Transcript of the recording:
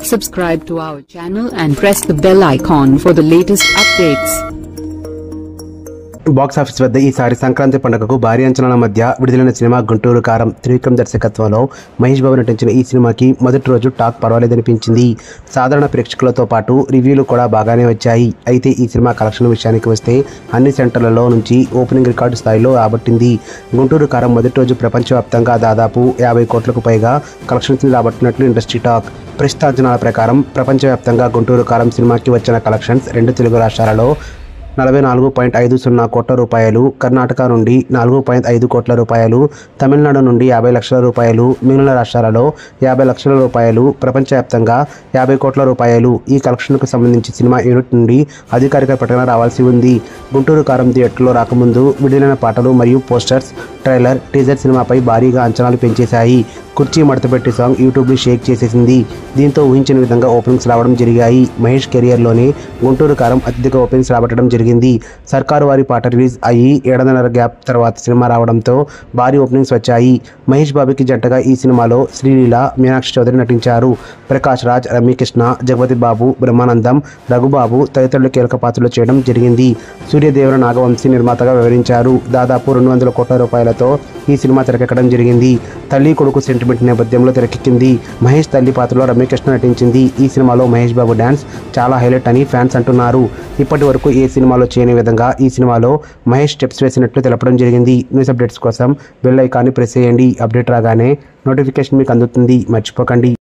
Subscribe to our channel and press the bell icon for the latest updates. Box office వద్ద ఈసారి సంక్రాంతి పండుగకు భారీ అంచనాల మధ్య విడుదలైన సినిమా గుంటూరు కారం. త్రివిక్రమ్ దర్శకత్వంలో మహేష్ బాబు నటించిన ఈ సినిమాకి మొదటి రోజు టాక్ పర్వాలేదనిపించింది. సాధారణ ప్రేక్షకులతో పాటు రివ్యూలు కూడా బాగానే వచ్చాయి. అయితే ఈ సినిమా కలెక్షన్ విషయానికి వస్తే అన్ని సెంటర్లలో నుంచి ఓపెనింగ్ రికార్డు స్థాయిలో రాబట్టింది. గుంటూరు కారం మొదటి రోజు ప్రపంచవ్యాప్తంగా దాదాపు 50 కోట్లకు పైగా కలెక్షన్స్ రాబట్టినట్లు ఇండస్ట్రీ టాక్. ప్రస్తుత అంచనాల ప్రకారం ప్రపంచవ్యాప్తంగా గుంటూరు కారం సినిమాకి వచ్చిన కలెక్షన్స్ 2 తెలుగు రాష్ట్రాలలో 44.50 కోట్ల రూపాయలు, కర్ణాటక నుండి 4.5 కోట్ల రూపాయలు, తమిళనాడు నుండి 50 లక్షల రూపాయలు, మిగిలిన రాష్ట్రాలలో 50 లక్షల రూపాయలు, ప్రపంచవ్యాప్తంగా 50 కోట్ల రూపాయలు. ఈ కలెక్షన్కు సంబంధించి సినిమా యూనిట్ నుండి అధికారిక ప్రకటన రావాల్సి ఉంది. గుంటూరు కారం థియేటర్లో రాకముందు విడుదలైన పాటలు మరియు పోస్టర్స్, ట్రైలర్, టీజర్ సినిమాపై భారీగా అంచనాలు పెంచేశాయి. కుర్చీ మడతపెట్టి సాంగ్ యూట్యూబ్ని షేక్ చేసేసింది. దీంతో ఊహించిన విధంగా ఓపెనింగ్స్ రావడం జరిగాయి. మహేష్ కెరియర్లోనే గుంటూరు కారం అత్యధిక ఓపెనింగ్స్ రాబట్టడం జరిగింది. సర్కారు వారి పాట రిలీజ్ అయ్యి 7.5 గ్యాప్ తర్వాత సినిమా రావడంతో భారీ ఓపెనింగ్స్ వచ్చాయి. మహేష్ బాబుకి జంటగా ఈ సినిమాలో శ్రీలీల, మీనాక్షి చౌదరి నటించారు. ప్రకాష్ రాజ్, రమ్యకృష్ణ, జగపతి బాబు, బ్రహ్మానందం, రఘుబాబు తదితరులు కీలక పాత్రలు చేయడం జరిగింది. సూర్యదేవర నాగవంశీ నిర్మాతగా వ్యవహరించారు. దాదాపు 200 కోట్ల రూపాయలతో ఈ సినిమా తెరకెక్కడం జరిగింది. తల్లి కొడుకు సెంటిమెంట్ నేపథ్యంలో తెరకెక్కింది. మహేష్ తల్లి పాత్రలో రమ్యకృష్ణ నటించింది. ఈ సినిమాలో మహేష్ బాబు డాన్స్ చాలా హైలైట్ అని ఫ్యాన్స్ అంటున్నారు. ఇప్పటి వరకు ఏ సినిమాలో చేయని విధంగా ఈ సినిమాలో మహేష్ స్టెప్స్ వేసినట్లు తెలపడం జరిగింది. న్యూస్ అప్డేట్స్ కోసం బెల్ ఐకాన్ని ప్రెస్ చేయండి. అప్డేట్ రాగానే నోటిఫికేషన్ మీకు అందుతుంది. మర్చిపోకండి.